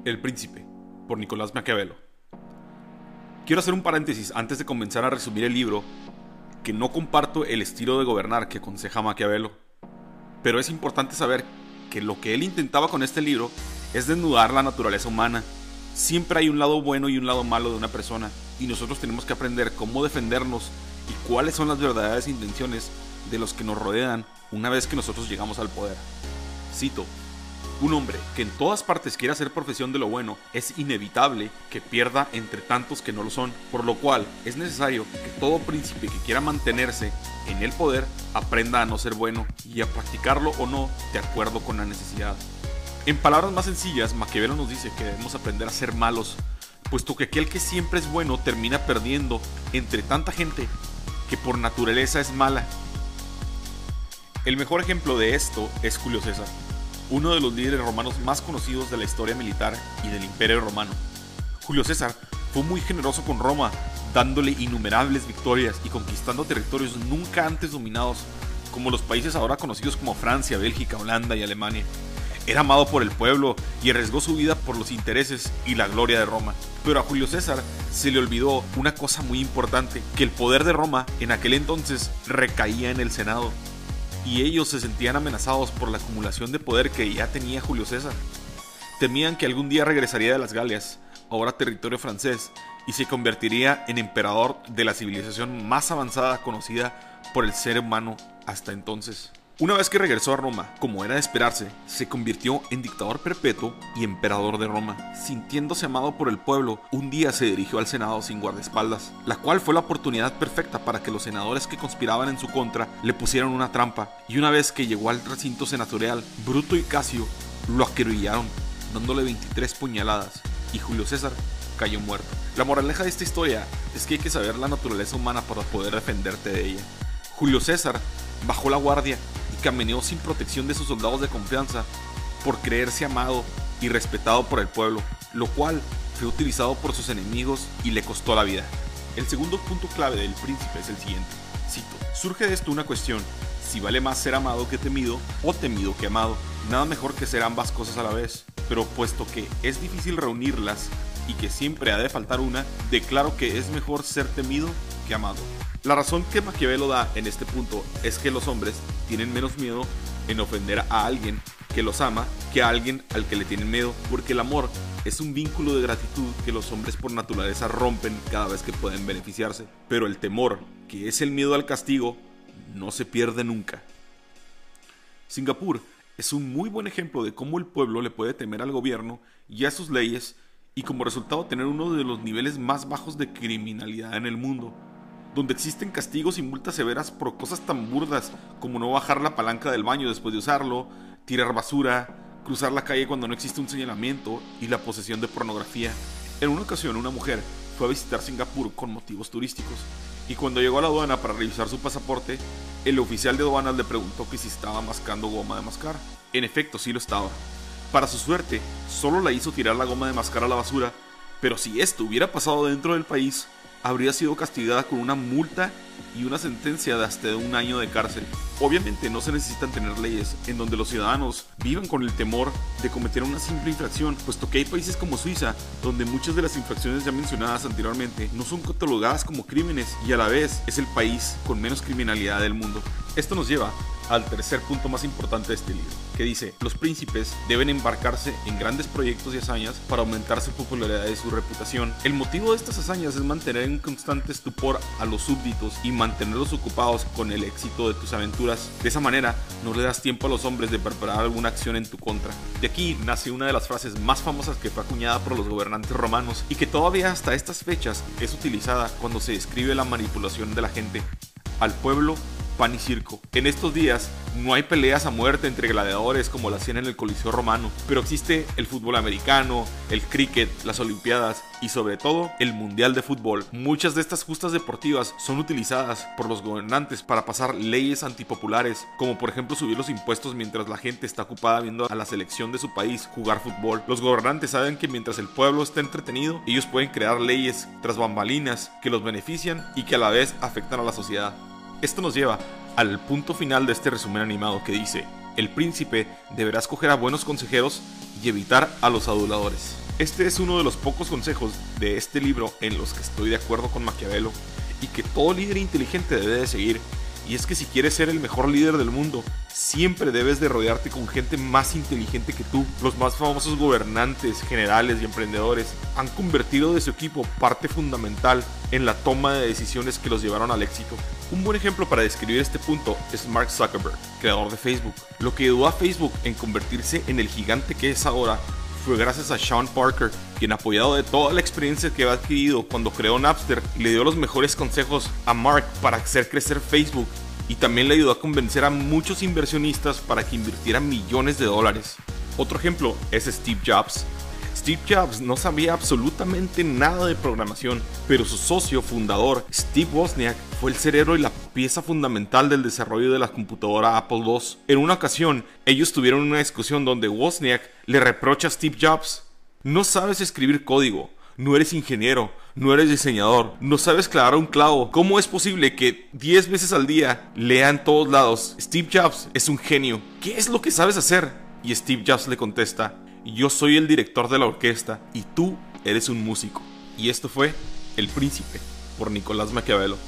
El Príncipe, por Nicolás Maquiavelo. Quiero hacer un paréntesis antes de comenzar a resumir el libro, que no comparto el estilo de gobernar que aconseja Maquiavelo, pero es importante saber que lo que él intentaba con este libro es desnudar la naturaleza humana. Siempre hay un lado bueno y un lado malo de una persona, y nosotros tenemos que aprender cómo defendernos y cuáles son las verdaderas intenciones de los que nos rodean una vez que nosotros llegamos al poder. Cito: un hombre que en todas partes quiera hacer profesión de lo bueno, es inevitable que pierda entre tantos que no lo son, por lo cual es necesario que todo príncipe que quiera mantenerse en el poder aprenda a no ser bueno y a practicarlo o no de acuerdo con la necesidad. En palabras más sencillas, Maquiavelo nos dice que debemos aprender a ser malos, puesto que aquel que siempre es bueno termina perdiendo entre tanta gente que por naturaleza es mala. El mejor ejemplo de esto es Julio César, uno de los líderes romanos más conocidos de la historia militar y del Imperio Romano. Julio César fue muy generoso con Roma, dándole innumerables victorias y conquistando territorios nunca antes dominados, como los países ahora conocidos como Francia, Bélgica, Holanda y Alemania. Era amado por el pueblo y arriesgó su vida por los intereses y la gloria de Roma. Pero a Julio César se le olvidó una cosa muy importante, que el poder de Roma en aquel entonces recaía en el Senado, y ellos se sentían amenazados por la acumulación de poder que ya tenía Julio César. Temían que algún día regresaría de las Galias, ahora territorio francés, y se convertiría en emperador de la civilización más avanzada conocida por el ser humano hasta entonces. Una vez que regresó a Roma, como era de esperarse, se convirtió en dictador perpetuo y emperador de Roma. Sintiéndose amado por el pueblo, un día se dirigió al Senado sin guardaespaldas, la cual fue la oportunidad perfecta para que los senadores que conspiraban en su contra le pusieran una trampa, y una vez que llegó al recinto senatorial, Bruto y Casio lo acribillaron, dándole 23 puñaladas, y Julio César cayó muerto. La moraleja de esta historia es que hay que saber la naturaleza humana para poder defenderte de ella. Julio César bajó la guardia y caminó sin protección de sus soldados de confianza por creerse amado y respetado por el pueblo, lo cual fue utilizado por sus enemigos y le costó la vida. El segundo punto clave del príncipe es el siguiente, cito: surge de esto una cuestión, si vale más ser amado que temido o temido que amado. Nada mejor que ser ambas cosas a la vez, pero puesto que es difícil reunirlas y que siempre ha de faltar una, declaro que es mejor ser temido que amado. La razón que Maquiavelo da en este punto es que los hombres tienen menos miedo en ofender a alguien que los ama que a alguien al que le tienen miedo, porque el amor es un vínculo de gratitud que los hombres por naturaleza rompen cada vez que pueden beneficiarse, pero el temor, que es el miedo al castigo, no se pierde nunca. Singapur es un muy buen ejemplo de cómo el pueblo le puede temer al gobierno y a sus leyes, y como resultado tener uno de los niveles más bajos de criminalidad en el mundo, donde existen castigos y multas severas por cosas tan burdas como no bajar la palanca del baño después de usarlo, tirar basura, cruzar la calle cuando no existe un señalamiento y la posesión de pornografía. En una ocasión una mujer fue a visitar Singapur con motivos turísticos y cuando llegó a la aduana para revisar su pasaporte, el oficial de aduanas le preguntó que si estaba mascando goma de mascar. En efecto, sí lo estaba. Para su suerte, solo la hizo tirar la goma de mascar a la basura, pero si esto hubiera pasado dentro del país, habría sido castigada con una multa y una sentencia de hasta 1 año de cárcel. Obviamente no se necesitan tener leyes en donde los ciudadanos vivan con el temor de cometer una simple infracción, puesto que hay países como Suiza, donde muchas de las infracciones ya mencionadas anteriormente no son catalogadas como crímenes y a la vez es el país con menos criminalidad del mundo. Esto nos lleva al tercer punto más importante de este libro, que dice: los príncipes deben embarcarse en grandes proyectos y hazañas para aumentar su popularidad y su reputación. El motivo de estas hazañas es mantener en constante estupor a los súbditos y mantenerlos ocupados con el éxito de tus aventuras. De esa manera no le das tiempo a los hombres de preparar alguna acción en tu contra. De aquí nace una de las frases más famosas que fue acuñada por los gobernantes romanos y que todavía hasta estas fechas es utilizada cuando se describe la manipulación de la gente: al pueblo pan y circo. En estos días no hay peleas a muerte entre gladiadores como las hacían en el Coliseo romano, pero existe el fútbol americano, el cricket, las olimpiadas y sobre todo el mundial de fútbol. Muchas de estas justas deportivas son utilizadas por los gobernantes para pasar leyes antipopulares, como por ejemplo subir los impuestos mientras la gente está ocupada viendo a la selección de su país jugar fútbol. Los gobernantes saben que mientras el pueblo está entretenido, ellos pueden crear leyes tras bambalinas que los benefician y que a la vez afectan a la sociedad. Esto nos lleva al punto final de este resumen animado que dice: el príncipe deberá escoger a buenos consejeros y evitar a los aduladores. Este es uno de los pocos consejos de este libro en los que estoy de acuerdo con Maquiavelo y que todo líder inteligente debe de seguir. Y es que si quieres ser el mejor líder del mundo, siempre debes de rodearte con gente más inteligente que tú. Los más famosos gobernantes, generales y emprendedores han convertido de su equipo parte fundamental en la toma de decisiones que los llevaron al éxito. Un buen ejemplo para describir este punto es Mark Zuckerberg, creador de Facebook. Lo que ayudó a Facebook en convertirse en el gigante que es ahora fue gracias a Sean Parker, quien, apoyado de toda la experiencia que había adquirido cuando creó Napster, le dio los mejores consejos a Mark para hacer crecer Facebook, y también le ayudó a convencer a muchos inversionistas para que invirtieran millones de dólares. Otro ejemplo es Steve Jobs. Steve Jobs no sabía absolutamente nada de programación, pero su socio fundador, Steve Wozniak, fue el cerebro y la pieza fundamental del desarrollo de la computadora Apple II. En una ocasión, ellos tuvieron una discusión donde Wozniak le reprocha a Steve Jobs: no sabes escribir código, no eres ingeniero, no eres diseñador, no sabes clavar un clavo. ¿Cómo es posible que 10 veces al día lea en todos lados: Steve Jobs es un genio, ¿qué es lo que sabes hacer? Y Steve Jobs le contesta: yo soy el director de la orquesta y tú eres un músico. Y esto fue El Príncipe, por Nicolás Maquiavelo.